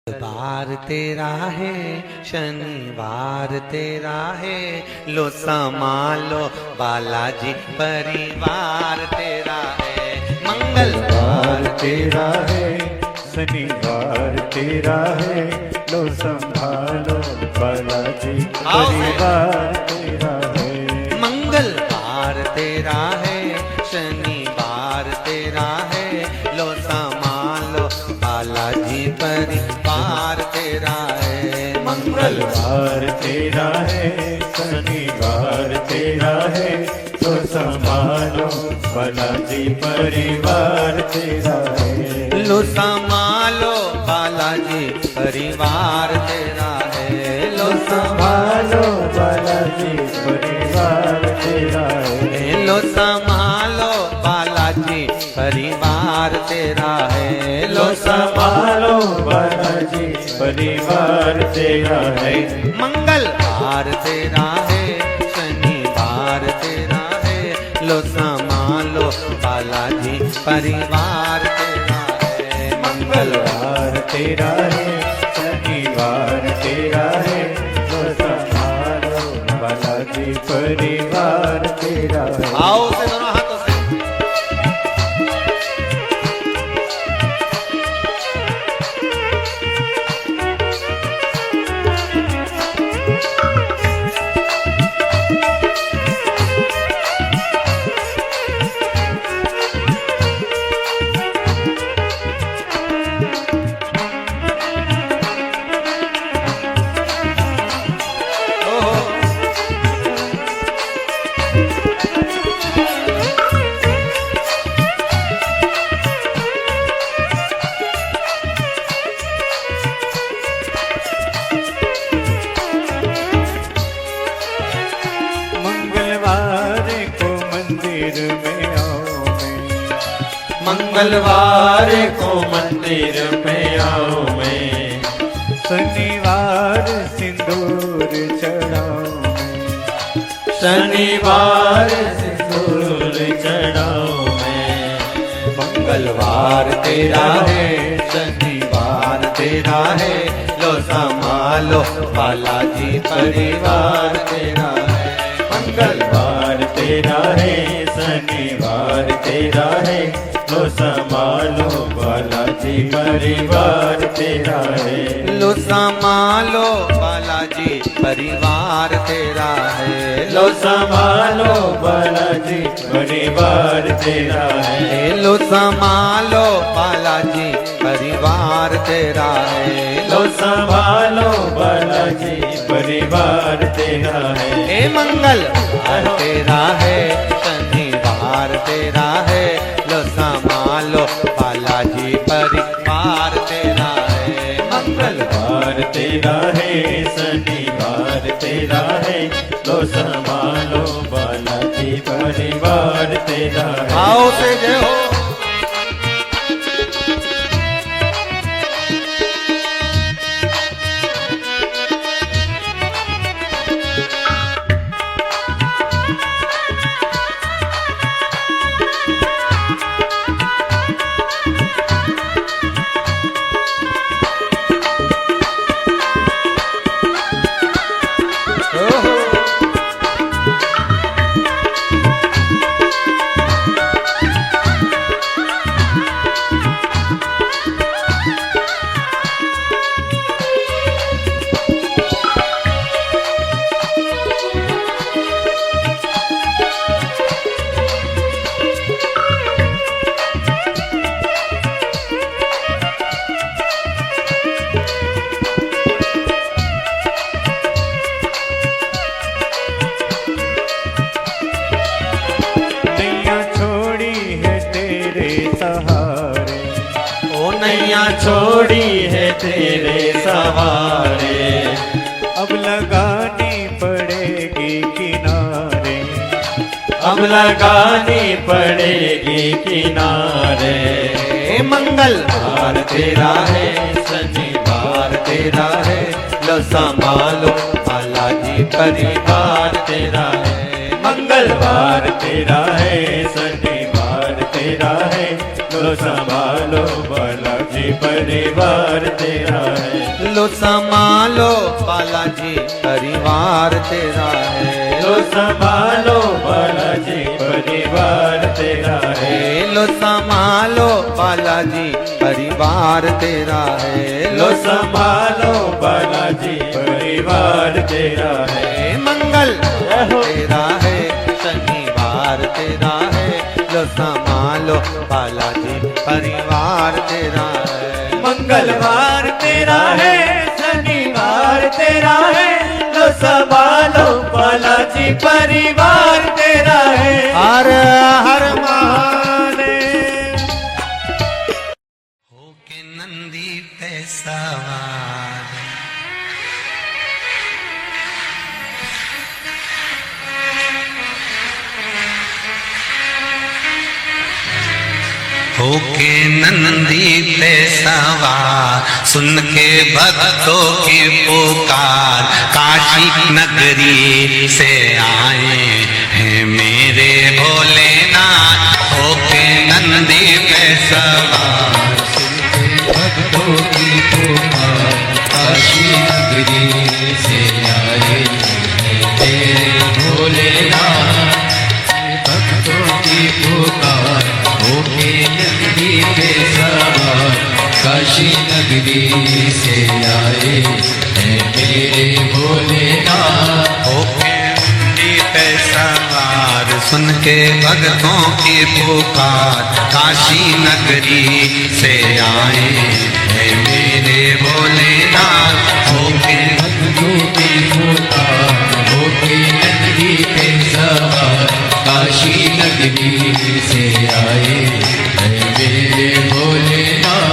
बार तेरा है, शनिवार तेरा है, लो संभालो बालाजी परिवार तेरा है। मंगलवार तेरा है, शनिवार तेरा है, लो संभालो बालाजी परिवार तेरा है। मंगलवार तेरा है, शनिवार तेरा है, लो संभालो बालाजी परिवार तेरा है। मंगलवार तेरा है, शनिवार तेरा है, लो संभालो बालाजी परिवार तेरा है। लो संभालो बालाजी परिवार तेरा है। लो संभालो बालाजी परिवार तेरा है। लो संभालो बालाजी परिवार तेरा है। लो संभालो बालाजी परिवार तेरा है। मंगलवार तेरा है, शनिवार तेरा है, लो संभालो बालाजी परिवार तेरा है। मंगलवार तेरा है, शनिवार तेरा है, लो संभालो बालाजी परिवार तेरा है। आओ से दोनों हाथों से। मंगलवार को मंदिर में आओ मैं, शनिवार सिंदूर चढ़ाओ मैं, शनिवार सिंदूर चढ़ाओ मैं। मंगलवार तेरा है, शनिवार तेरा है, लो संभालो बालाजी परिवार तेरा है। मंगलवार तेरा है, शनिवार तेरा है, लो संभालो बालाजी परिवार तेरा है। लो संभालो बालाजी परिवार तेरा है। लो संभालो बालाजी परिवार तेरा है। लो संभालो बालाजी परिवार तेरा है। लो संभालो बालाजी परिवार तेरा है। हे मंगलवार तेरा है, शनिवार तेरा है, लो संभालो बालाजी परिवार तेरा है। मंगलवार तेरा है, शनिवार तेरा है, लो संभालो बालाजी परिवार तेरा है। आओ से जय हो। नैया छोड़ी है तेरे सहारे, अब लगानी पड़ेगी किनारे, अब लगानी पड़ेगी किनारे। मंगलवार तेरा है, शनिवार तेरा है, लो संभालो बालाजी परिवार तेरा है। मंगलवार तेरा है, शनिवार तेरा है, लो संभालो बालाजी बालाजी परिवार तेरा है। लो संभालो बालाजी परिवार तेरा है। लो संभालो बालाजी परिवार तेरा है। लो संभालो बालाजी परिवार तेरा है। लो संभालो बालाजी परिवार तेरा है। मंगल तेरा है, शनिवार तेरा है। लो संभालो बालाजी परिवार तेरा है। मंगलवार तेरा है, शनिवार तेरा है। लो संभालो बालाजी परिवार तेरा है। हर हर महादेव। होके नंदी पे सवार, होके नंदी पे सवार, सुन के भक्तों की पुकार, काशी नगरी से आए हैं मेरे भोलेनाथ। होके नंदी पे सवार, सुन के भक्तों की पुकार, काशी नगरी से आए हैं मेरे भोलेनाथ। भक्तों की पुकार, होके नगरी पे सवार, काशी नगरी से आए हैं मेरे भोलेनाथ। होके नगरी पे सवार, सुन के भक्तों की पुकार, काशी नगरी से आए हैं मेरे भोलेनाथ। होके भक्तों की पुकार, होके नगरी पे सवार, काशी नगरी से आए हैं मेरे भोलेनाथ।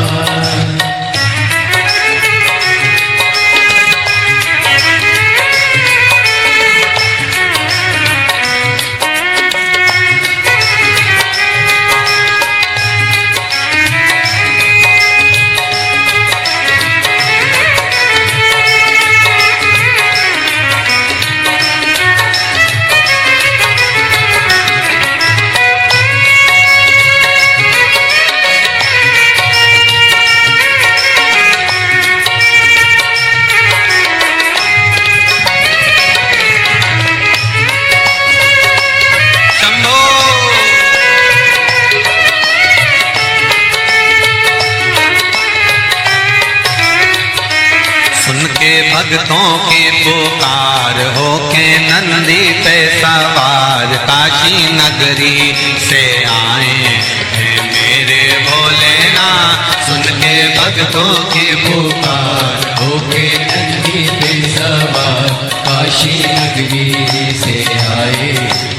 भक्तों की पुकार, होके नंदी पे सवार, काशी नगरी से आए हैं मेरे भोलेनाथ। सुन के भक्तों की पुकार, होके नंदी पे सवार, काशी नगरी से आए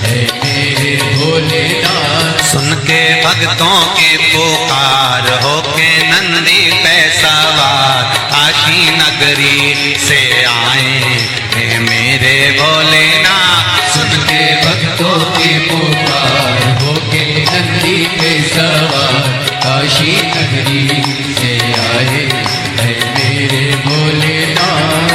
हैं मेरे भोलेनाथ। सुन के भक्तों की पुकार, होके नंदी पे सवार, काशी नगरी से आए हैं मेरे भोलेनाथ। सुन के भक्तों की पुकार, होके नंदी पे सवार, काशी नगरी से आए हैं मेरे भोलेनाथ।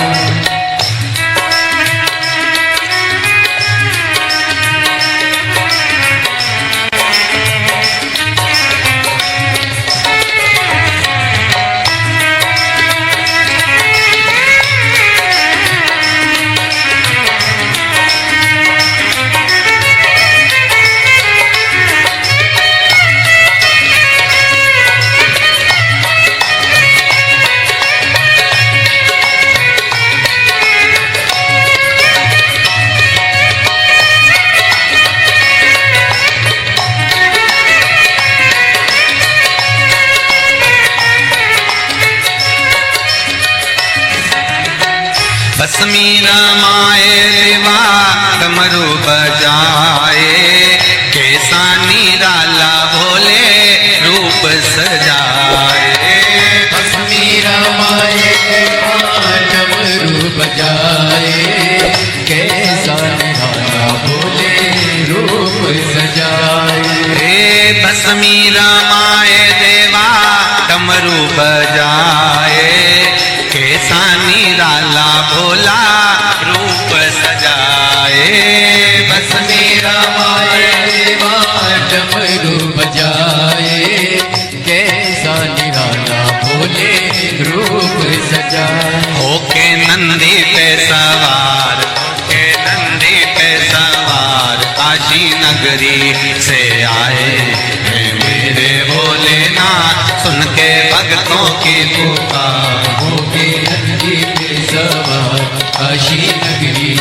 भस्मी रमाए देवा डमरू बजाए, कैसा निराला भोले रूप सजाए। भस्मी रमाए देवा डमरू बजाए, कैसा निराला भोले रूप सजाए। भस्मी रमाए देवा डमरू बजाए, कैसा निराला भोला रूप सजाए। भस्मी रमाए देवा डमरू बजाए, कैसा निराला जाए। होके नंदी पे सवार, होके नंदी पे सवार काशी नगरी से आए हैं मेरे भोलेनाथ। सुन के भक्तों की पुकार, होके नंदी पे सवार काशी नगरी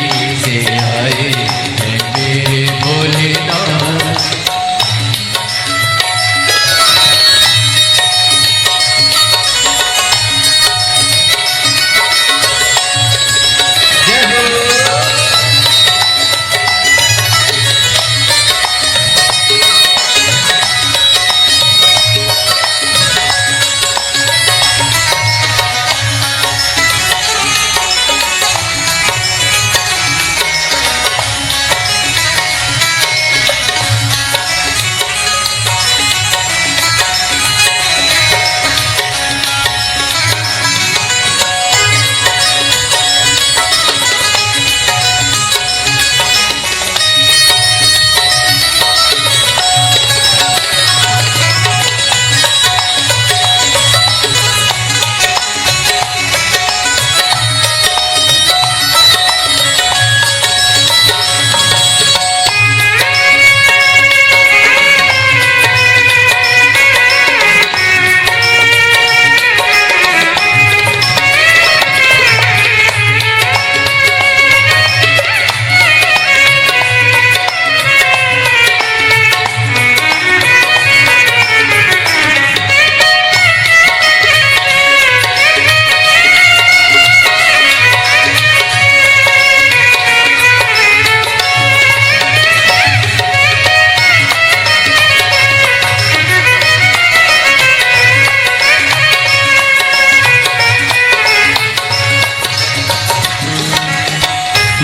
से आए हैं मेरे भोलेनाथ।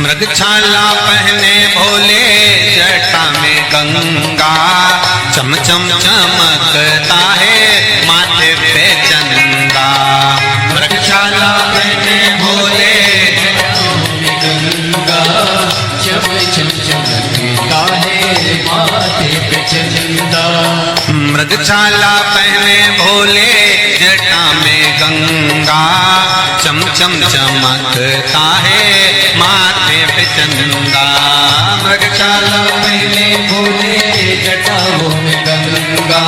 मृगछाला पहने भोले जटा में गंगा, चम चम चमकता है माथे पे चंदा। मृगछाला पहने भोले जटा में गंगा, चम चम चमकता है माथे पे चंदा। मृगछाला पहने भोले जटा में गंगा, चम चम चमकता है माथे पे चंदा। मृगछाला पहने भोले जटाओं में गंगा,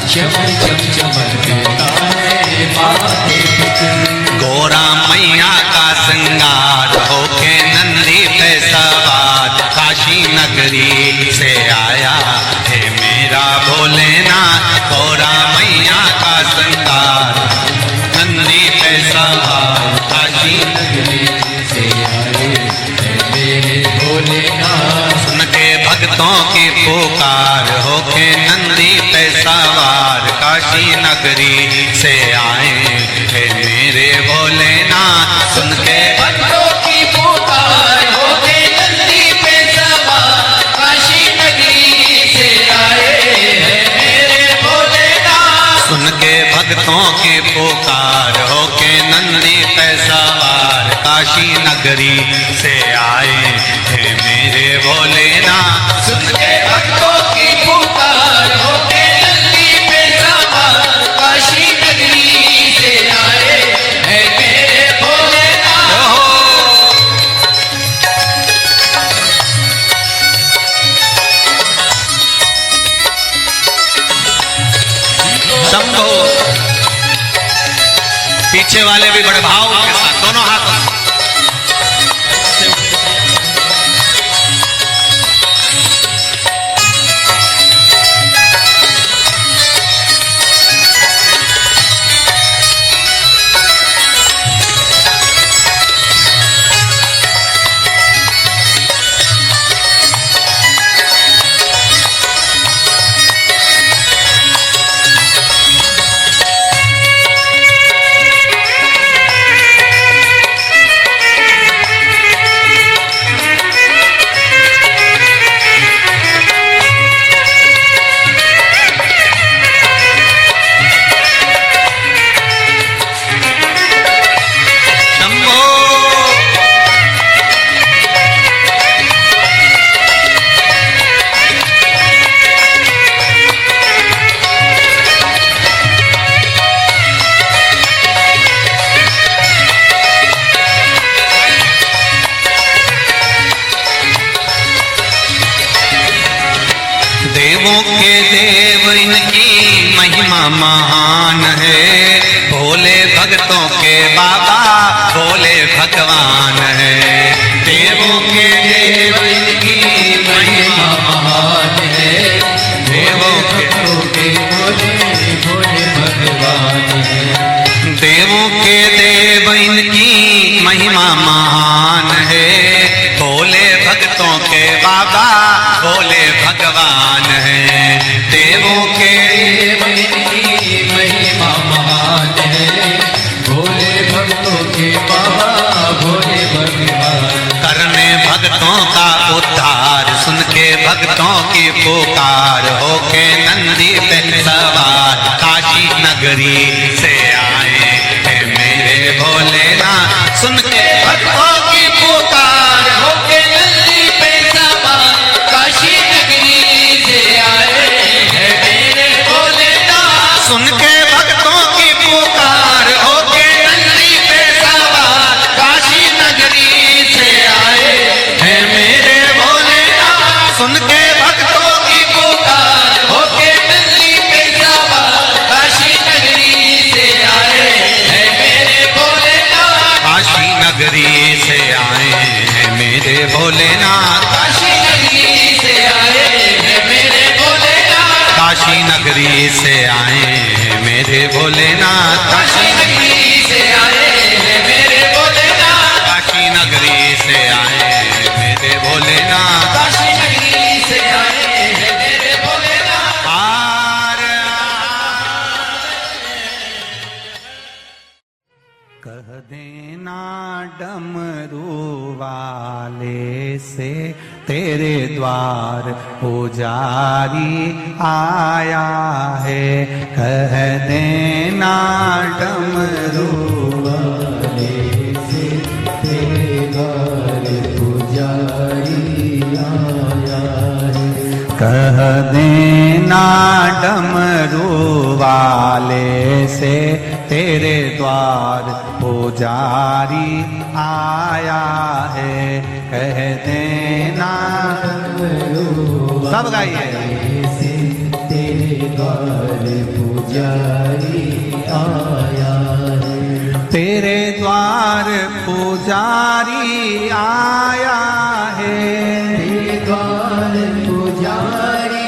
चम चम चमकता है माथे पे चंदा। गोरा मैया का श्रृंगार होके नंदी पे सवार काशी नगरी से आया है मेरा भोलेनाथ। गोरा मैया का श्रृंगार नंदी पे सवार काशी नगरी से आए हैं मेरे भोलेनाथ। सुन के भक्तों की पुकार होके नंदी पे सवार काशी नगरी से आए हैं मेरे भोलेनाथ। सुन के भक्तों की पुकार होके नंदी पे सवार काशी नगरी से आए हैं मेरे भोलेनाथ। सुन के भक्तों की पुकार होके नंदी पे सवार काशी नगरी से आए हैं मेरे भोलेनाथ। सुन के भक्तों की पुकार होके नंदी पे सवार काशी नगरी से आए हैं मेरे भोलेनाथ। शंभो। पीछे वाले भी बड़े भाव के साथ दोनों हाथों से देवों के देव इनकी महिमा महान है, भोले भक्तों के बाबा भोले भगवान है। देवों के देव इनकी महिमा महान है, देवों के भोले भोले भगवान है। देवों के देव इनकी महिमा महान है, भोले भक्तों के बाबा भोले भगवान है। देवों के देव इनकी महिमा महान है, भोले भक्तों के बाबा भोले भगवान। करने भक्तों का उद्धार, सुन के भक्तों की पुकार, होके नंदी पे सवार काशी नगरी से आए हैं मेरे भोलेनाथ। सुन के भक्तों की पुकार, होके नंदी पे सवार काशी नगरी से आए हैं मेरे भोलेनाथ। सुन के भक्तों की पुकार, होके नंदी पे सवार काशी नगरी से आए हैं मेरे भोलेनाथ। सुन के भक्तों की पुकार, होके नंदी पे सवार काशी नगरी से आए हैं मेरे भोलेनाथ। काशी नगरी से आए हैं मेरे भोलेनाथ। काशी नगरी से आए हैं मेरे भोलेनाथ। काशी नगरी से आए हैं मेरे भोलेनाथ। काशी नगरी से आए हैं मेरे भोलेनाथ। काशी नगरी से आए हैं मेरे भोलेनाथ। काशी नगरी से आए हैं मेरे भोलेनाथ। कह देना डमरू वाले से तेरे द्वार पुजारी आया है। कह देना डमरू वाले से तेरे द्वार पुजारी आया है। कह देना डमरू वाले से तेरे द्वार पुजारी आया है। कह देना सब गाइए से तेरे द्वार पुजारी आया है। तेरे द्वार पुजारी आया है। तेरे द्वार पुजारी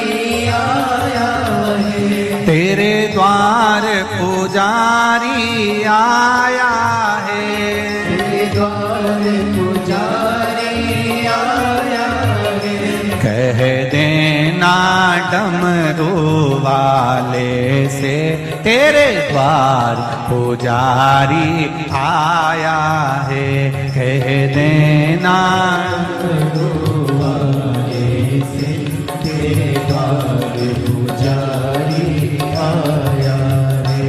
आया है। तेरे द्वार पुजारी आया है। तेरे द्वार पुजारी आया है। कह देना डमरू वाले से तेरे द्वार पुजारी आया है। कह देना डमरू वाले से तेरे द्वार पुजारी आया है।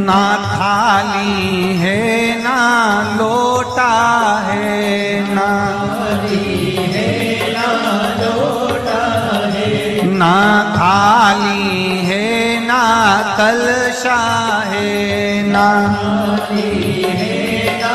ना थाली है ना लोटा है, ना थाली है ना लोटा है, ना थाली है ना कलशा है, ना थाली है ना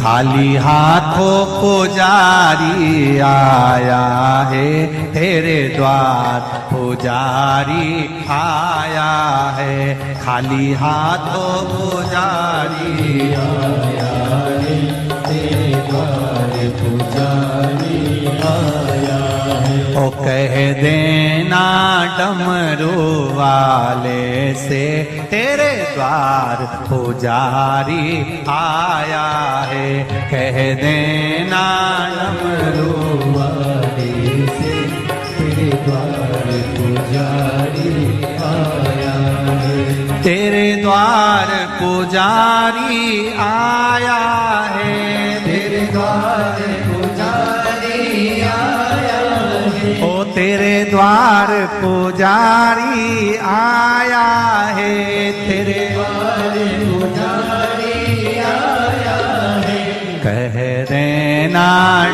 खाली हाथों पुजारी आया है तेरे द्वार, पुजारी आया है। खाली हाथों पुजारी आया है तेरे द्वार, पुजारी आया है। ओ कह देना डमरू वाले से तेरे द्वार पुजारी आया है। कह देना डमरू वाले से तेरे द्वार पुजारी आया है। तेरे द्वार पुजारी आया है, तेरे द्वार पुजारी आया है। ओ तेरे द्वार पुजारी आया है, तेरे द्वार पुजारी आया है। कह देना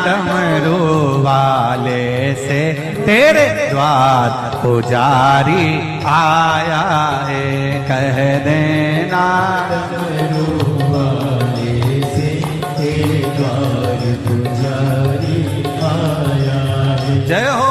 डमरू वाले से तेरे द्वार पुजारी आया है। कह देना डमरू वाले से तेरे द्वार पुजारी आया है। जय हो।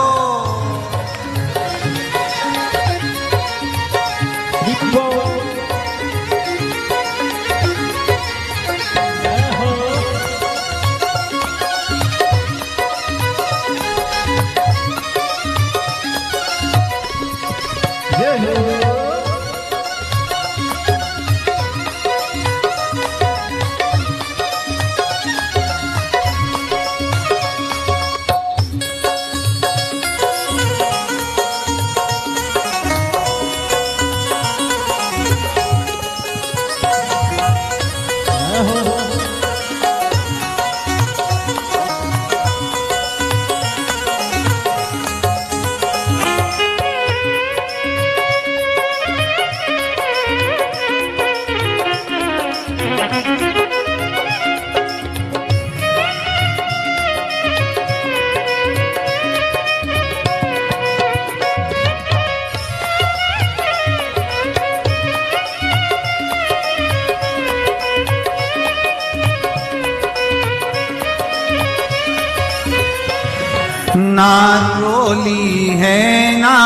ना रोली है ना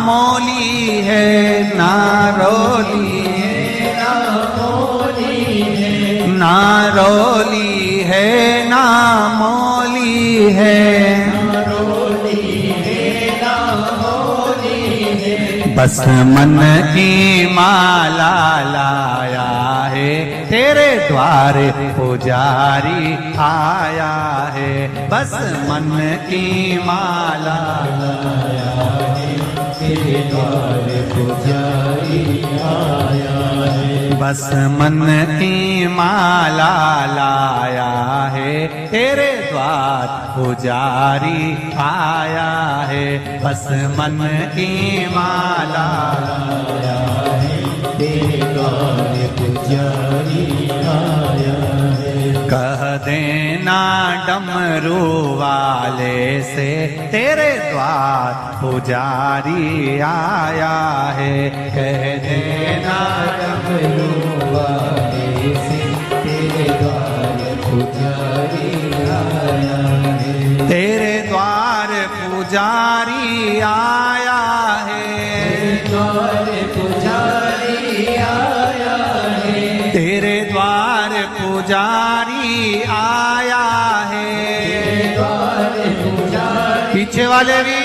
मोली है, ना रोली है ना मोली है। ना रोली है ना मोली है, ना रोली है ना मोली है। बस मन की माला लाया है तेरे द्वार पुजारी आया है। बस मन की माला लाया है तेरे द्वार पुजारी आया है। बस मन की माला लाया है तेरे द्वार पुजारी आया है। बस मन की माला लाया है तेरे द्वार पुजारी आया है। कह देना डमरू वाले से तेरे द्वार पुजारी आया है। कह देना डमरू वाले से तेरे द्वार पुजारी आया है। तेरे द्वार पुजारी आया है, द्वार पुजारी आया है। तेरे द्वार पुजारी आया है, द्वार पुजारी। पीछे वाले भी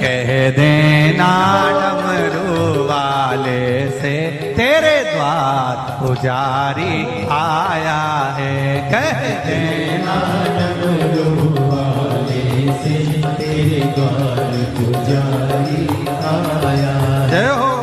कह देना डमरू वाले से तेरे द्वार पुजारी आया है। कह देना डमरू वाले से तेरे द्वार पुजारी आया। जय हो।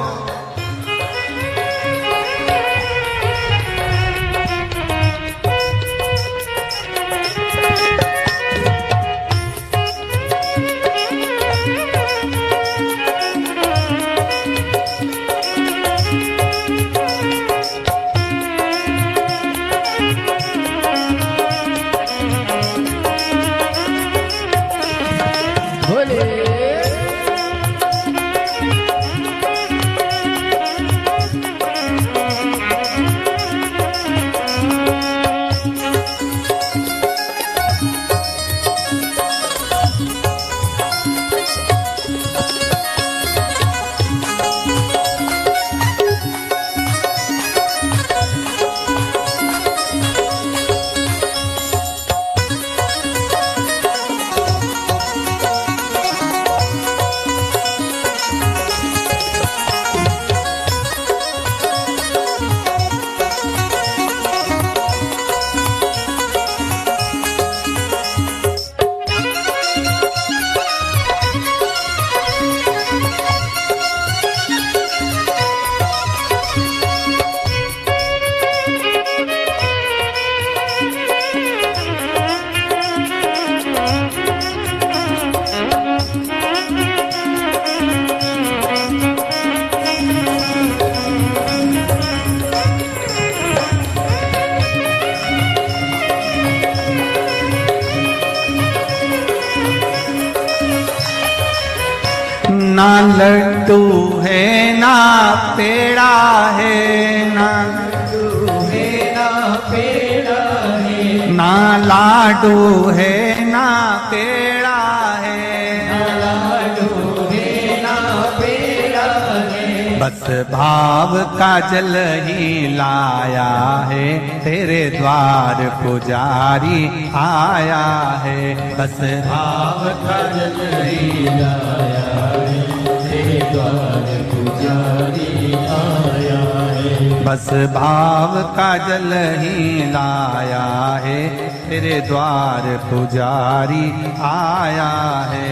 ना लड्डू है ना पेड़ा है, ना ना लाडू है ना पेड़ा है, बस भाव का जल ही लाया है, तेरे द्वार पुजारी आया है। बस भाव का जल ही लाया है, तेरे द्वार पुजारी आया है। बस भाव का जल ही लाया है, तेरे द्वार पुजारी आया है।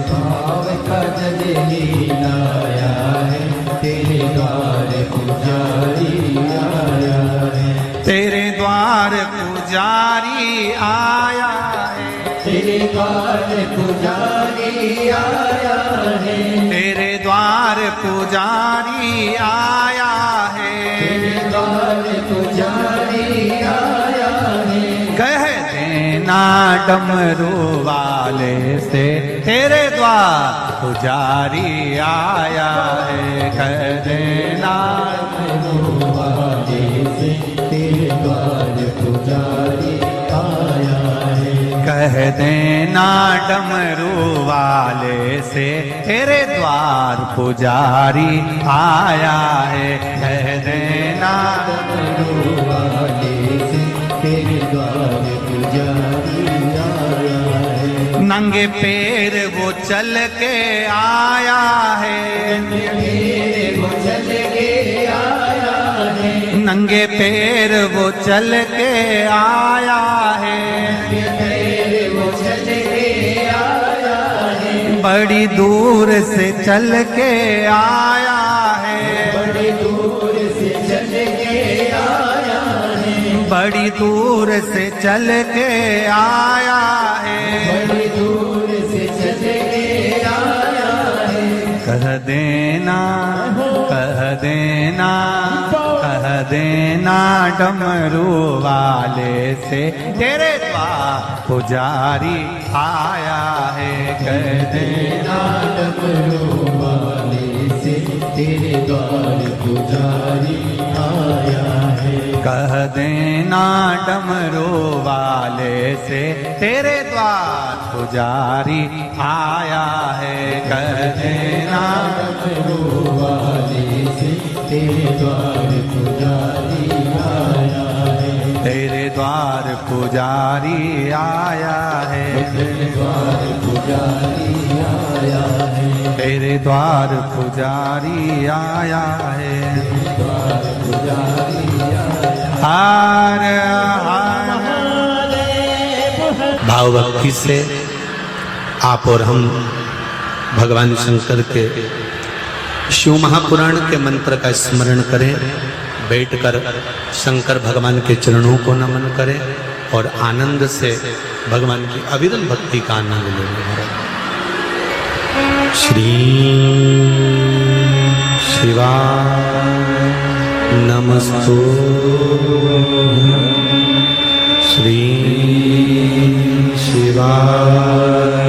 भाव का जल ही लाया है, तेरे द्वार पुजारी आया है। तेरे द्वार पुजारी आया है, तेरे द्वार पुजारी आया है। तेरे द्वार पुजारी आया है, तेरे द्वार पुजारी आया है। कह देना डमरू वाले से, तेरे द्वार पुजारी आया है। कह देना डमरू वाले से, तेरे द्वार पुजारी आया है। कह देना डमरू वाले से, तेरे द्वार पुजारी आया है। कह देना डमरू वाले से, तेरे द्वार पुजारी आया है। नंगे पैर वो चल के आया है, नंगे पैर वो चल के आया है, बड़ी दूर से चल के आया है, बड़ी दूर से चल के आया है, बड़ी दूर से चल के आया है, बड़ी दूर से चल के आया है। कह देना, कह देना, कह देना डमरू वाले से, तेरे द्वार पुजारी आया है। कह देना डमरू वाले से, तेरे द्वार पुजारी आया है। कह देना डमरू वाले से, तेरे द्वार पुजारी आया है। कह देना डमरू वाले से, तेरे द्वार पुजारी आया है। तेरे द्वार पुजारी आया है, तेरे द्वार पुजारी आया है। तेरे द्वार पुजारी आया है, द्वार पुजारी आया। हार भाव भक्ति से आप और हम भगवान शंकर के शिव महापुराण के मंत्र का स्मरण करें, बैठकर शंकर भगवान के चरणों को नमन करें और आनंद से भगवान की अविरल भक्ति का आनंद लें। श्री शिवाय नमस्तु, श्री शिवाय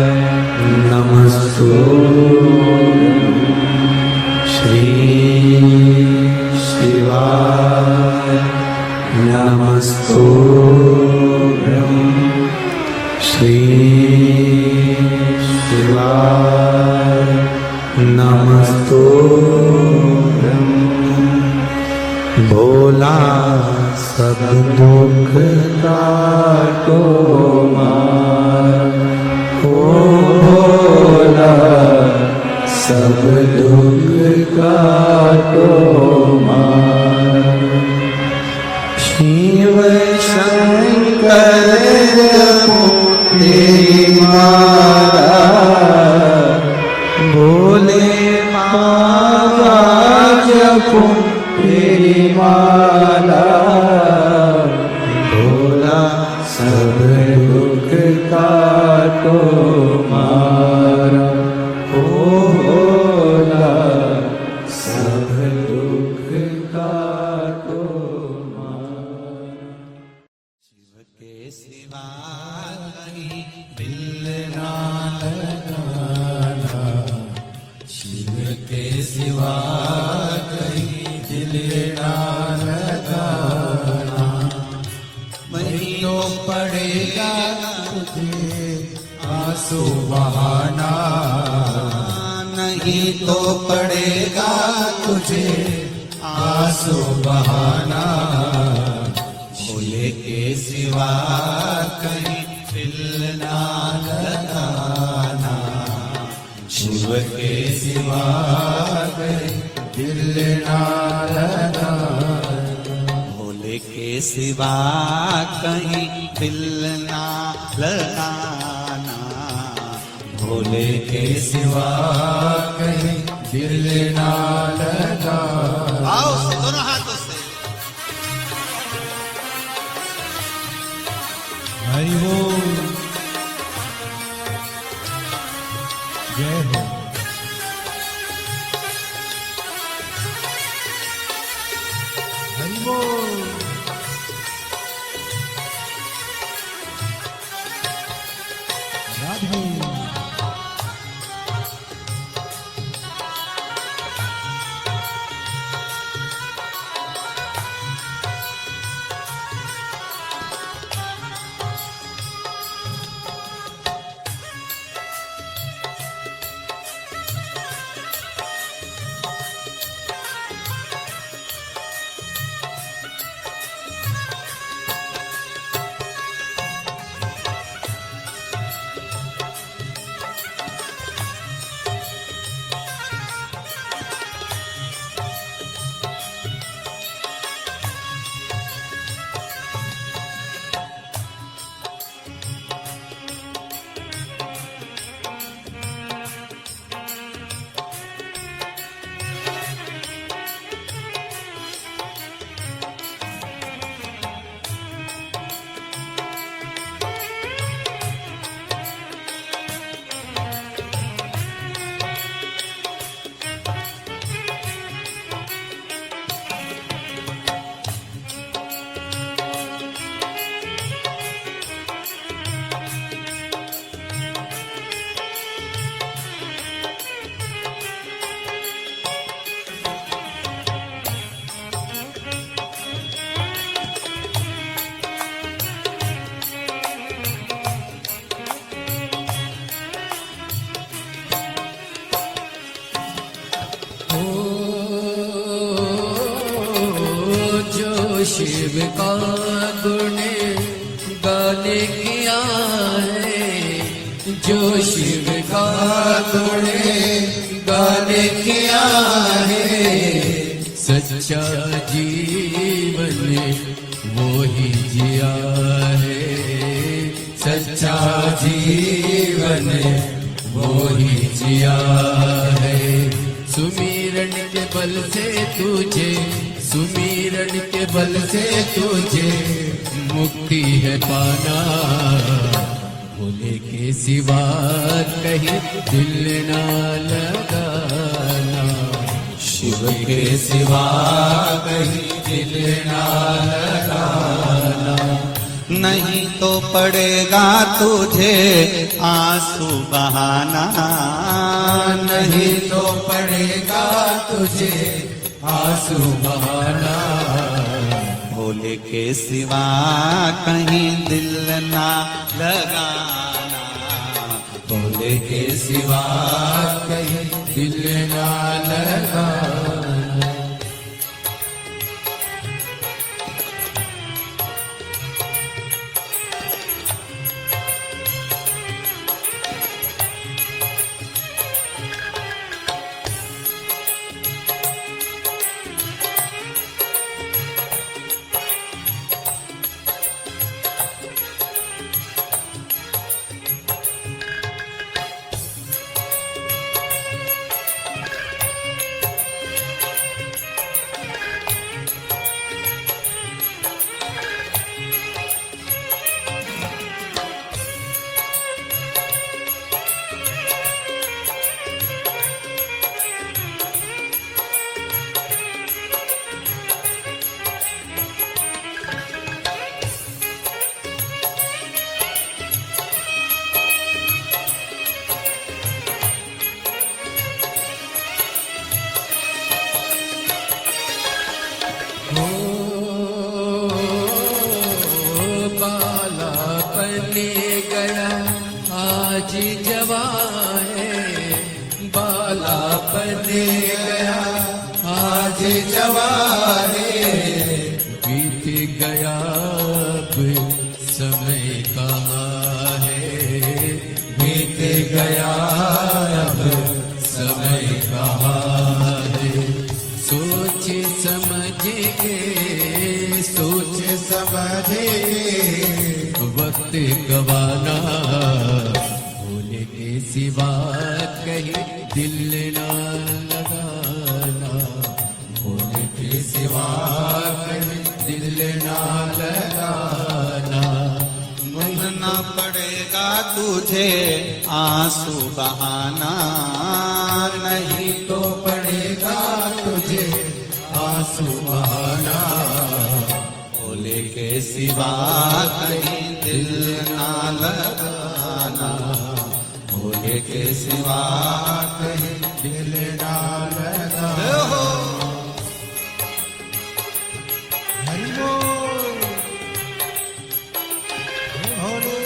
नमस्तु, श्री शिवाय नमस्तुभ्यं, श्री शिवाय नमस्तुभ्यं। भोला सब दुख काटो मार, ओ भोला सब दुख काटो मार। शिव शंकर तेरी मारा, भोले माता जपो तेरी माला। भोला सब दुख काटो मारा, ओ भोला सब दुख काटो मारा। शिव के सिवा कहीं दिल ना लगाना, नहीं तो पड़ेगा तुझे आंसू बहाना, भोले के सिवा कहीं दिल ना लगाना, शिव के सिवा कहीं दिल ना लगाना, भोले के सिवा कहीं दिल ना लगाना, भोले के सिवा कहीं दिल ना लगाना। आओ से दोनों हाथों से। हरि बोल, जय हो। हरि बोल, राधे। शिव का गुण गाने किया है, जो शिव का गुण गाने किया है, सच्चा जीवन वो ही जिया है, सच्चा जीवन वो ही जिया है। सुमिरन के बल से तुझे, सुमिरन के बल से तुझे मुक्ति है पाना, भोले के सिवा कहीं दिल ना लगाना, शिव के सिवा कहीं दिल ना लगाना, नहीं तो पड़ेगा तुझे आंसू बहाना, नहीं तो पड़ेगा तुझे आंसू बहाना, भोले के सिवा कहीं दिल ना लगाना, भोले के सिवा कहीं दिल ना लगाना। बने गया आज जवारे, बीत गया अब समय कहाँ है, बीत गया अब समय कहाँ है। सोच समझ के सोच समझ वक्त गवाना, भूल के सिवा कहीं दिल ना लगाना, भूल के सिवा कहीं दिल ना लगाना। मरना पड़ेगा तुझे आंसू बहाना, नहीं तो पड़ेगा तुझे आंसू बहाना, भोले के सिवा कहीं दिल ना लगाना, भोले के सिवा कहीं दिल ना लगा। हरि बोल भोले।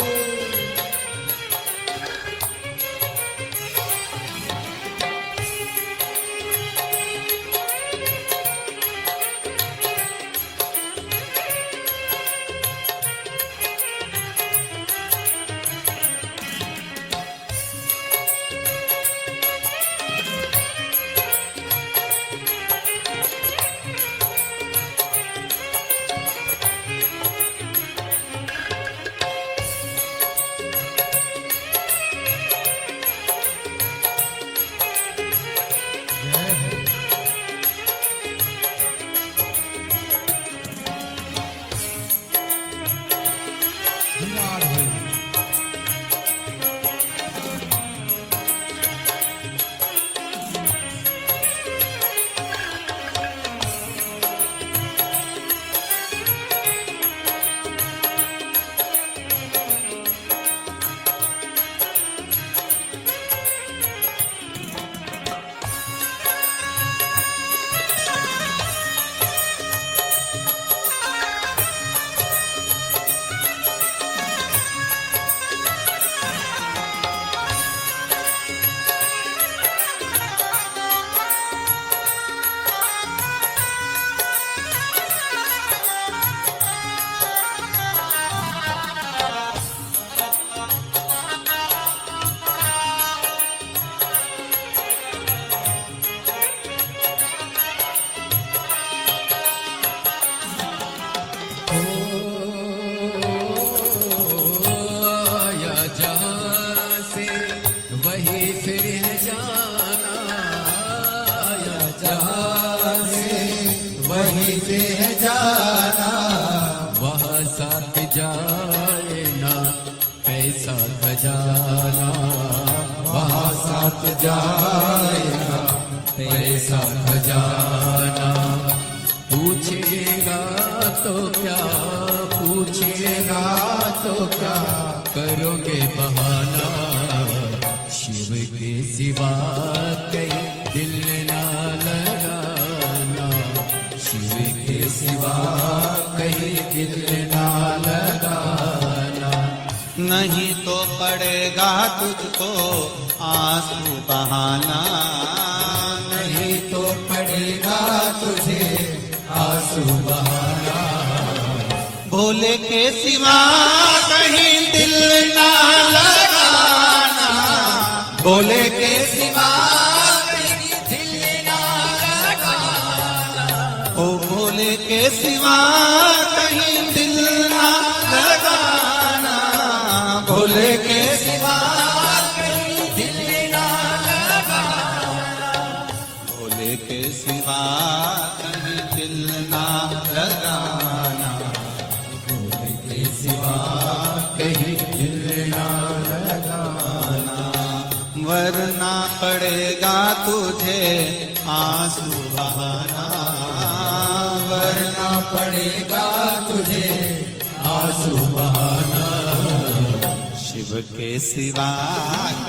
जाए ना पैसा खजाना, वहाँ साथ जाएगा पैसा खजाना। पूछेगा तो क्या, पूछेगा तो क्या, करोगे बहाना। शिव के सिवा कहीं दिल ना लगाना, शिव के सिवा कहीं दिल ना लगाना। नहीं तो पड़ेगा तुझको आंसू बहाना, नहीं तो पड़ेगा तुझे आंसू बहाना। भोले के सिवा कहीं दिल ना लगाना, भोले के सिवा कहीं दिल ना लगाना। ओ भोले के सिवा कहीं दिल ना लगाना, भोले के सिवा कहीं दिल ना लगाना। भोले के सिवा कहीं दिल ना लगाना, भोले के सिवा कहीं दिल ना लगाना। वरना पड़ेगा तुझे आंसू बहाना, वरना पड़ेगा तुझे आंसू बहाना। शिव के सिवा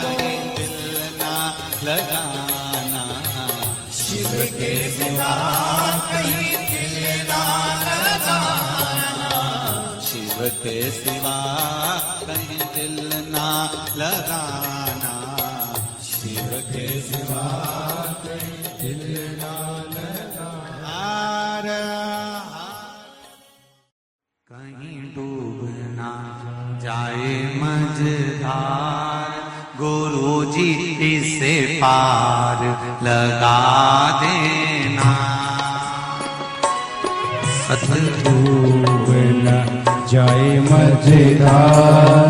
कहीं दिल ना लगाना, शिव के सिवा कहीं दिल ना लगाना। शिव के सिवा कहीं दिल ना लगाना, शिव के सिवा हिलना लगा। कहीं डूब ना जाए मझधार, गुरु जी इसे पार लगा देना। डूब न जाए मझधार,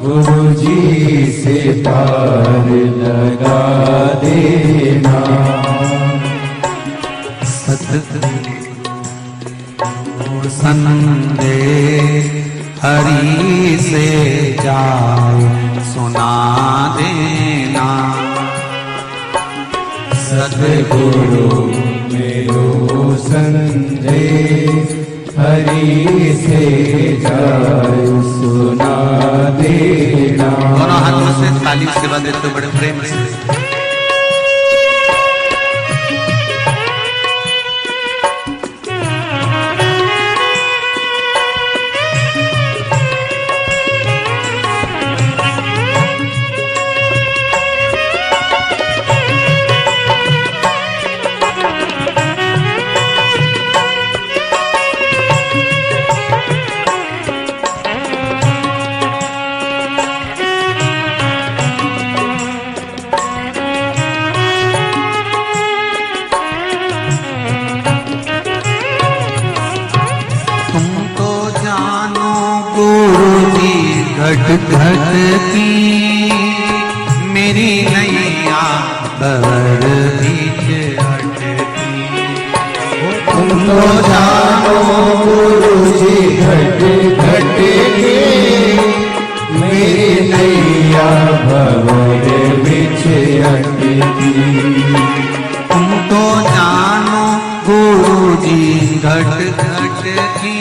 गुरु जी से पार लगा देना। सतगुरु संदेश हरि से जाए सुना देना। सतगुरु मेरो संदेश हरि से जाए सुना देना। दोनों हाथों से ताली सेवा देते बड़े प्रेम से। घट घट की मेरी नैया भंवर बीच अटकी। तुम तो जानो गुरु जी घट घट की मेरी नैया भंवर बीच अटकी। तुम तो जानो गुरु जी घट घट की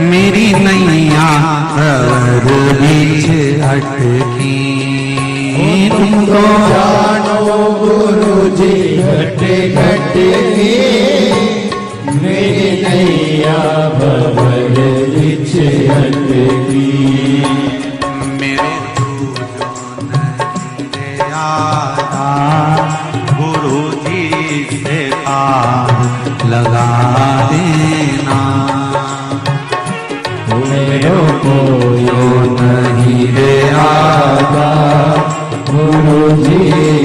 मेरी नैया भंवर बीच अटकी। तुम तो जानो गुरु जी घट घट की मेरी नैया भंवर बीच अटकी। मेरे जो नहीं आता गुरु जी से पार लगा देना। मेरो को यो नहीं रे आता गुरु जी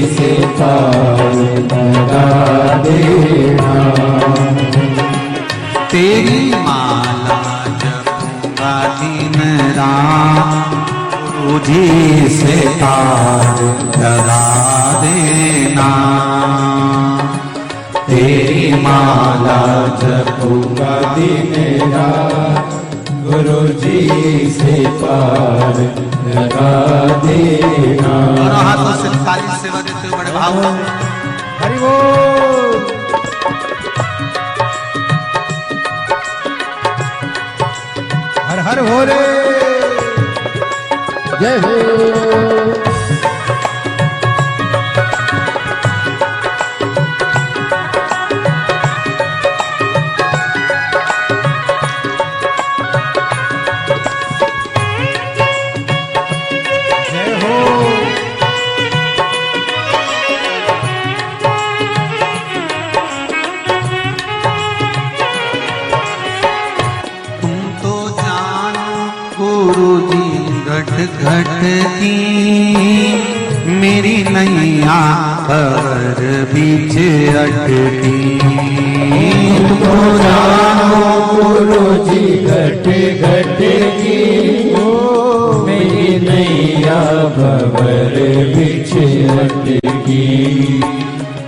से पार लगा देना। तेरी माला जपूंगा दिन रात गुरु जी से पार लगा देना। तेरी माला जपूंगा दिन रात गुरु जी से पार लगा देना। दोनों हाथों से ताली सेवा देते हुए बड़े भाव से। हरि बोल। हर हर हो रे जय हो। घट घट की मेरी नैया भंवर बीच अटकी। तुमको जानो गुरु जी घट घट की मेरी नैया भंवर बीच अटकी।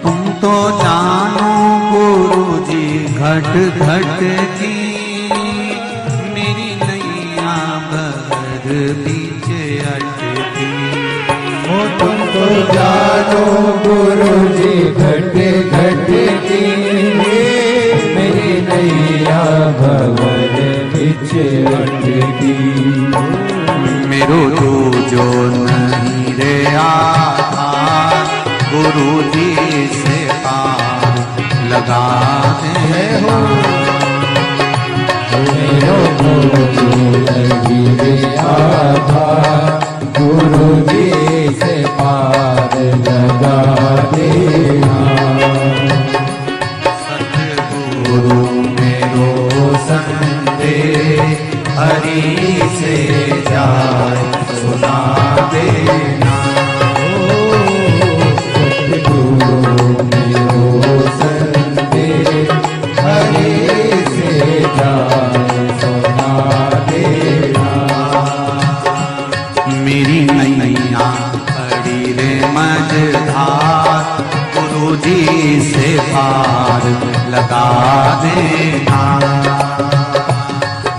तुम तो जानो गुरु जी घट घट की मेरी नैया भंवर बीच अटकी। तुमको जानो गुरु जी घट घट की मेरी नैया भंवर बीच अटकी। मेरो जो नहीं रे आधार गुरु जी से पार लगा दे हो। मेरो जो नहीं रे आधार गुरु जी से पार लगा पार लगा देना।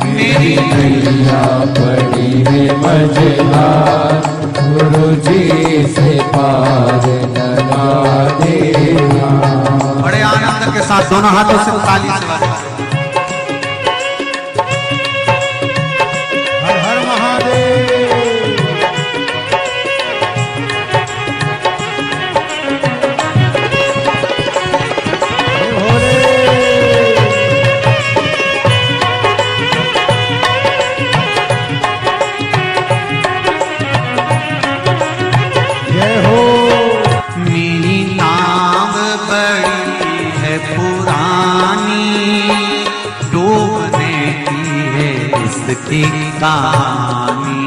मेरी नैया पड़ी है मझधार, गुरु जी से पार लगा देना। बड़े आनंद के साथ दोनों हाथों से ताली से बजाओ। हर हर महादेव। मेरी नाव बड़ी है पुरानी, डूबने की है इसकी कहानी।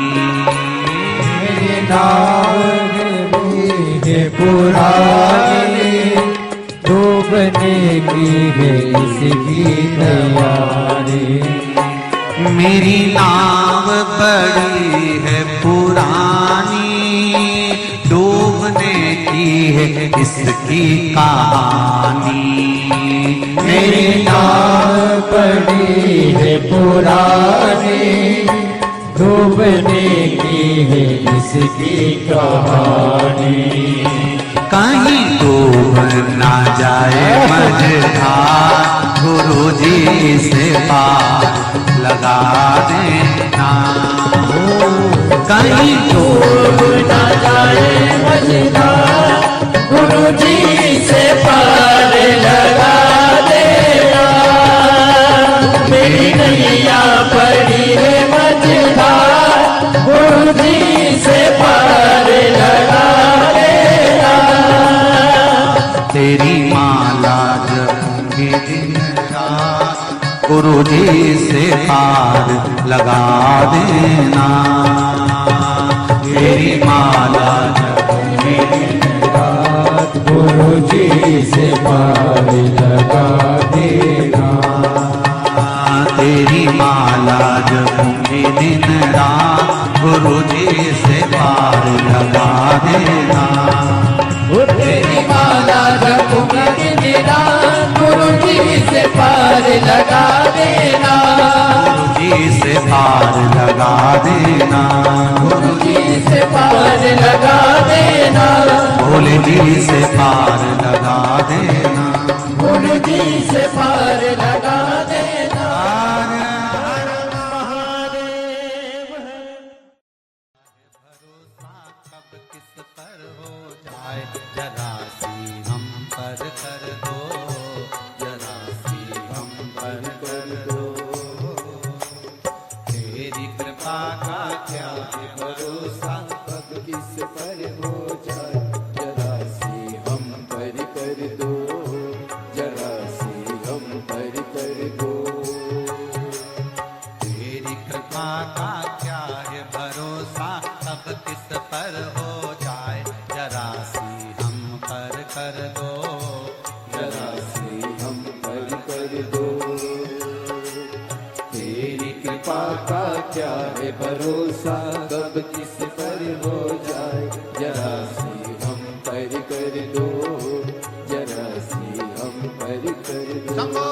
मेरी नाव है पुरानी, डूबने की है इसकी तैयारी। मेरी नाव बड़ी है पुरानी, डूबने की है इसकी कहानी। मेरी नाव पड़ी है पुरानी, डूबने की है इसकी कहानी। कहीं डूब ना जाए मझधार, गुरु जी से पार लगा देना। कहीं डूब ना जाए मझधार, गुरु जी से पार लगा देना। मेरी नैया पड़ी है मझधार, गुरु जी से पार लगा देना। तेरी माला जपूंगी दिन रात, गुरु जी से पार लगा देना। तेरी माला जपूंगी दिन रात, गुरु जी से पार लगा देना। तेरी माला जपूंगी दिन रात, गुरु जी से पार लगा देना। तेरी माला जपूंगी दिन रात, गुरु जी से पार लगा देना। गुरु जी से पार लगा देना। गुरु जी से पार लगा देना। भोले जी से पार लगा देना। गुरु जी से पार लगा देना। भरोसा कब किस पर हो जाए, जरा सी हम पर कर दो, जरा सी हम पर कर दो। तेरी कृपा का क्या है भरोसा, कब किस पर हो जाए, जरा सी हम पर कर दो, जरा सी हम पर कर दो। तेरी कृपा का क्या है भरोसा, कब किस पर हो जाए, जरा सी हम पर कर दो, जरा सी हम पर कर दो। तेरी कृपा का क्या है भरोसा, कब किस पर हो जाए, जरा सी हम पर कर दो, जरा सी हम पर कर दो।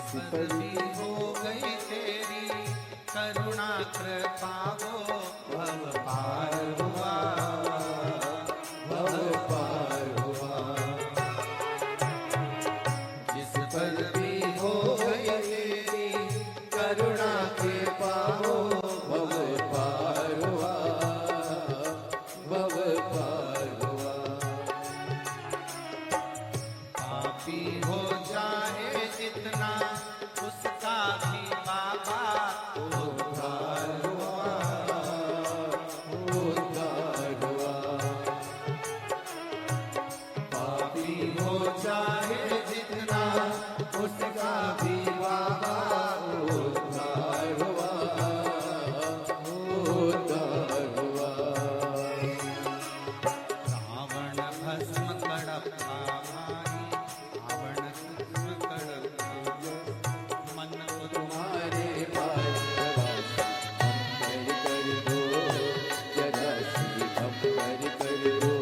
जिस पर भी हो गई तेरी करुणा कृपा वो भव पार हुआ, भव पार हुआ। जिस पर भी हो गई तेरी करुणा के पाओ भव पार हुआ, भव पार हुआ। पापी हो जाए जितना उसका भी बाबा उद्धार हुआ, उद्धार हुआ। पापी हो जाए जितना उसका भी बाबा उद्धार हुआ, उद्धार हुआ। रावण भस्म कड़प्पा भाई, रावण भस्म कड़प्पा मन को तुम्हारे पास हम कर दो, जरा सी हम कर दो।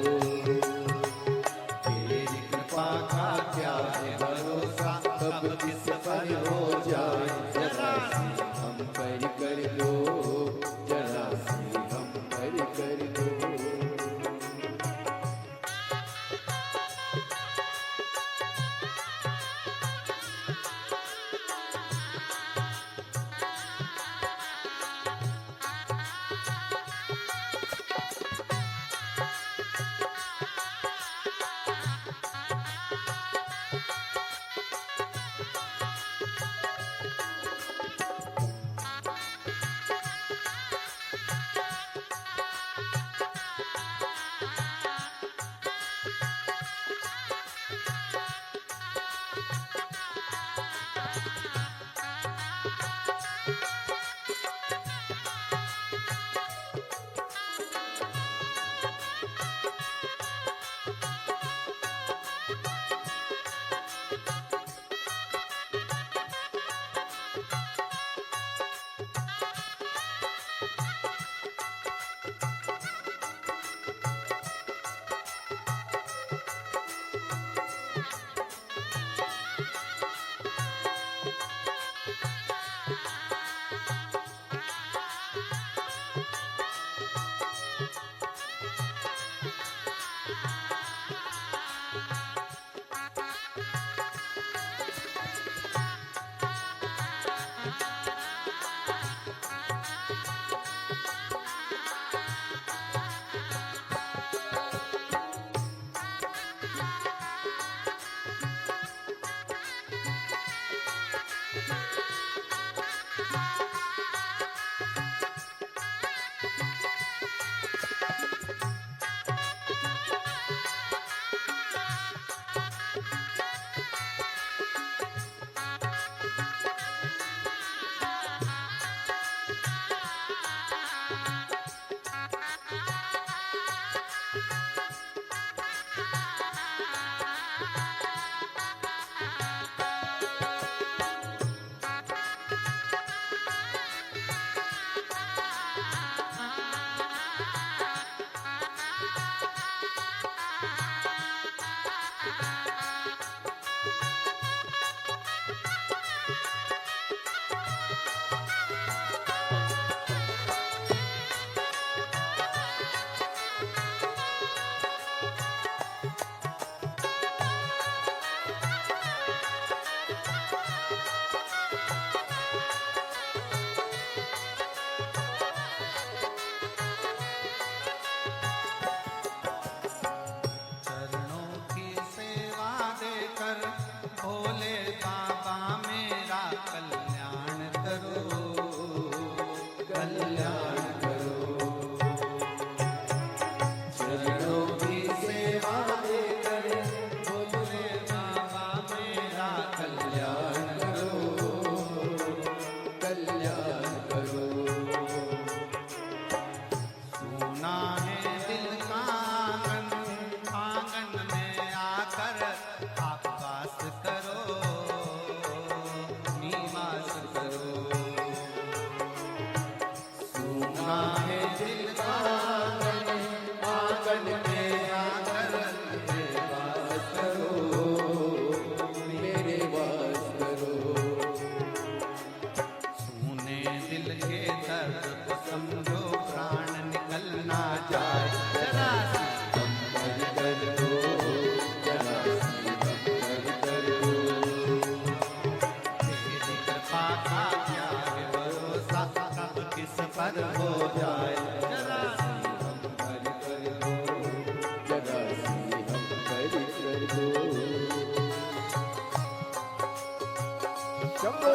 तेरी कृपा का क्या है भरोसा, कब किस पर हो जाए जरा सी हम कर दो, जरा सी हम कर दो। शंभो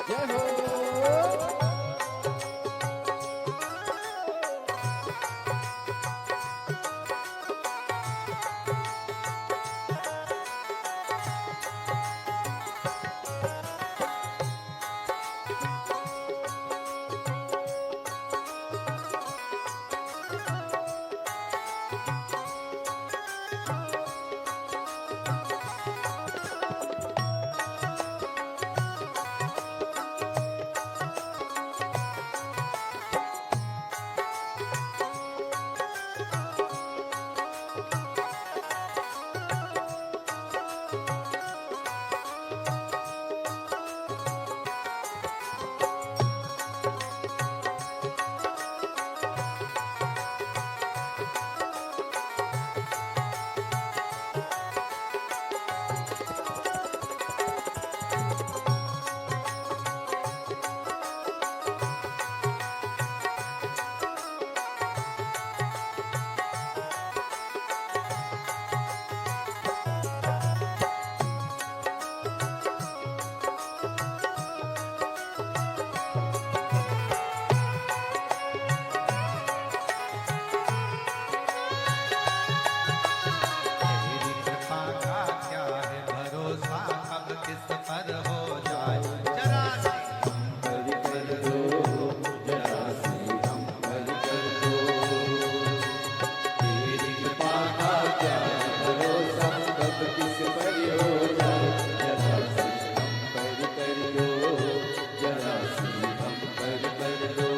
जय हो तेरी कृपा का क्या है भरोसा, कब किस पर हो जाए जरा सी हरि कर दो जरा सी हम हरि कर दो तेरी कृपा का क्या है भरोसा कब किस पर हो जाए जरा सी हम हरि कर दो जरा सी हम हरि कर दो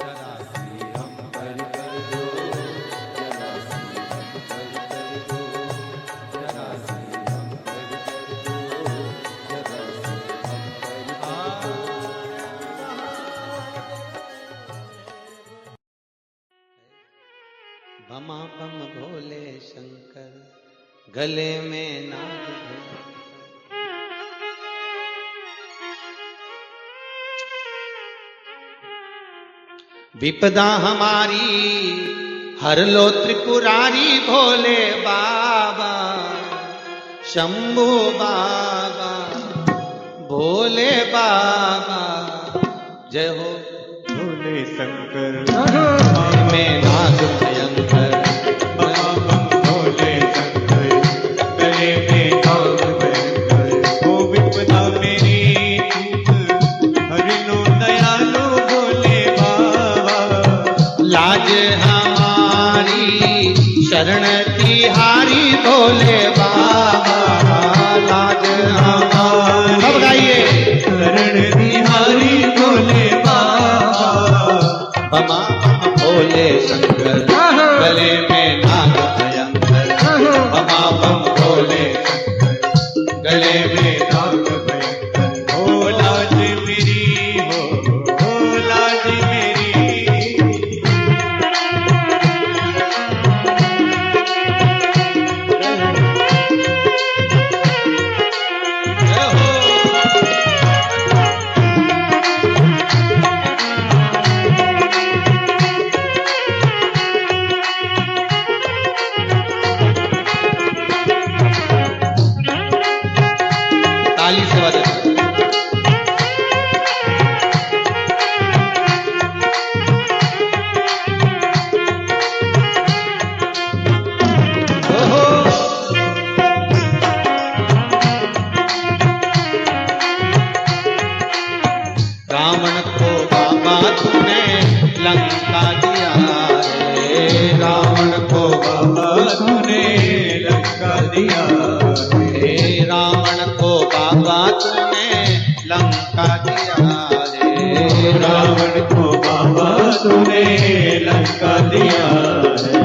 जरा सी हम हरि कर दो जरा सी हम हरि कर दो जरा सी हम हरि कर दो जरा सी हम हरि बमा बम भोले शंकर गले में नाग भयंकर। विपदा हमारी हर लो त्रिपुरारी भोले बाबा शंभू बाबा भोले बाबा जय हो भोले शंकर में नाग भयंकर भोले शंकर गले में नाग भयंकर ओ विपदा मेरी चूक हरि लो दयालु भोले बाबा लाज हमारी शरण तिहारी भोले बाबा लाज हमारी सब गाइए शरण बिहारी भोले बाबा बमा बम भोले शंकर गले में नाग भयंकर बमा बम भोले शंकर गले में नाग भयंकर ओ लाज मेरी हो लाज मेरी ताली से बजा रावण को बाबा तूने लंका दिया रे रावण को बाबा तूने लंका दिया हे रावण को बाबा तूने लंका दिया रे रावण को बाबा तूने लंका दिया है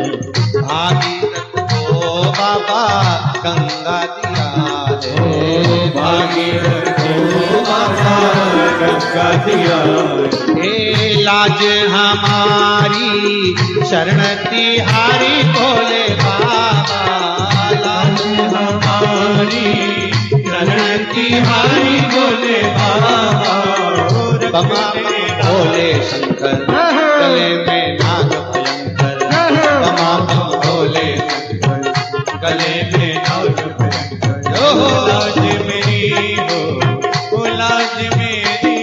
भागीरथ को बाबा गंगा दिया रे भागीरथ को बाबा गंगा दिया हे लाज हमारी शरण तिहारी भोले बाबा लाज हमारी शरण तिहारी भोले बाबा बमा भोले शंकर गले में नाग भयंकर गले में नाग भयंकर हो लाज मेरी हो लाज मेरी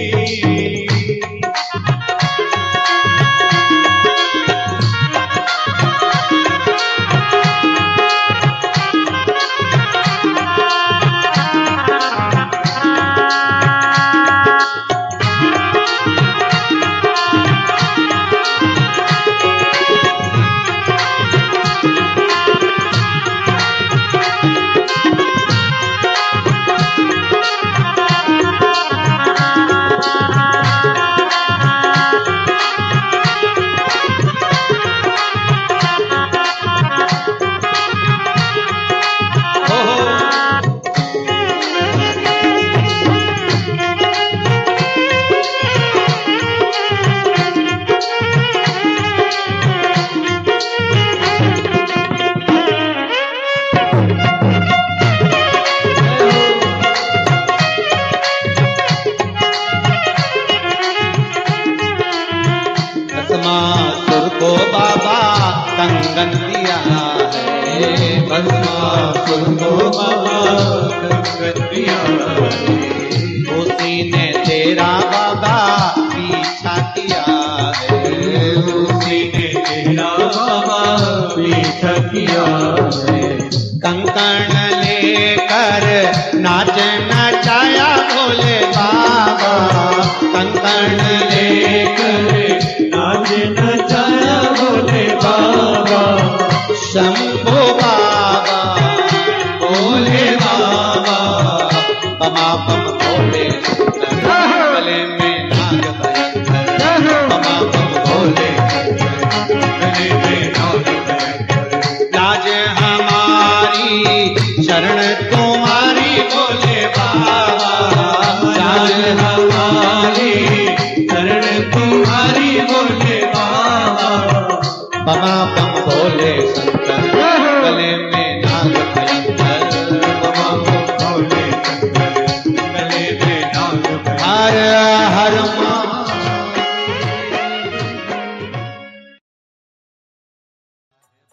भस्मासुर को बाबा कंगन दिया है भस्मासुर को बाबा कंगन दिया उसी ने तेरा बाबा पीछा किया है उसी ने तेरा बाबा पीछा किया है कंकण लेकर नाच नचाया भोले बाबा कंकण लेकर नाच नचाया भोले बाबा शंभो बाबा भोले बाबा बमा बम भोले गले में नाग भयंकर बमा बम भोले गले में नाग भयंकर लाज हमारी शरण तुम्हारी भोले बाबा लाज हमारी शरण तुम्हारी भोले बाबा बमा बम भोले शंकर गले में नाग भयंकर बमा बम भोले शंकर गले में नाग भयंकर हर हर मा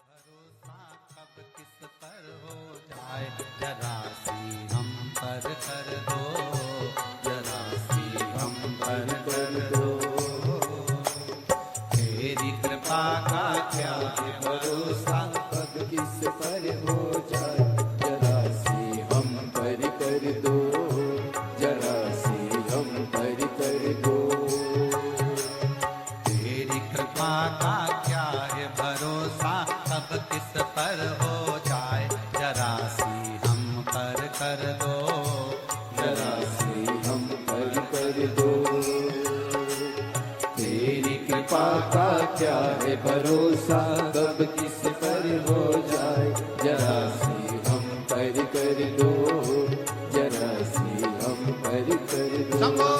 कब किस पर हो जाए जरा सी हम पर कर दो जरा सी हम पर कर दो तेरी कृपा का क्या है भरोसा कब किस पर हो जाए जरा सी हम पर कर दो जरा सी हम पर कर दो तेरी कृपा का क्या है भरोसा कब किस पर हो जाए जरा सी हम पर कर दो जरा सी हम पर कर दो तेरी कृपा का क्या है भरोसा कब किस पर हो जाए जरा सी हम पर कर दो जरा सी हम पर कर दो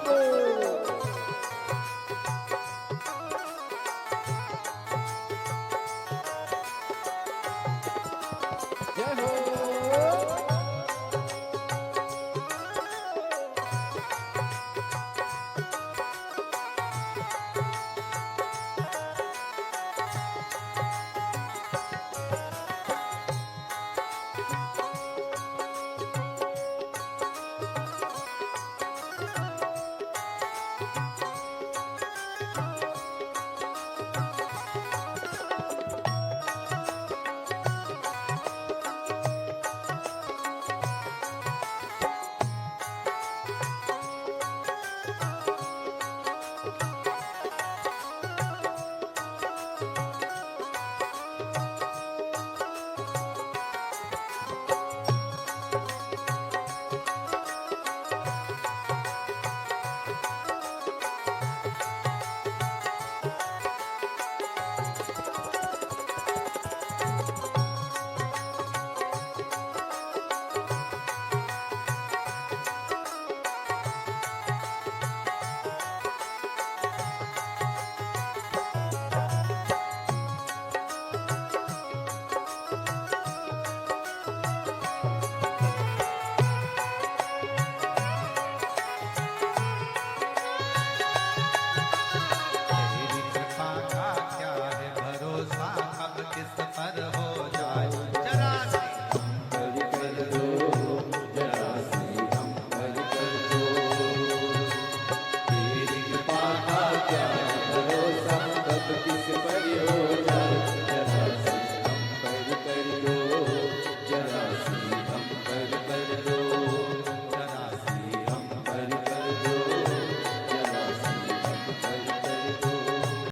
को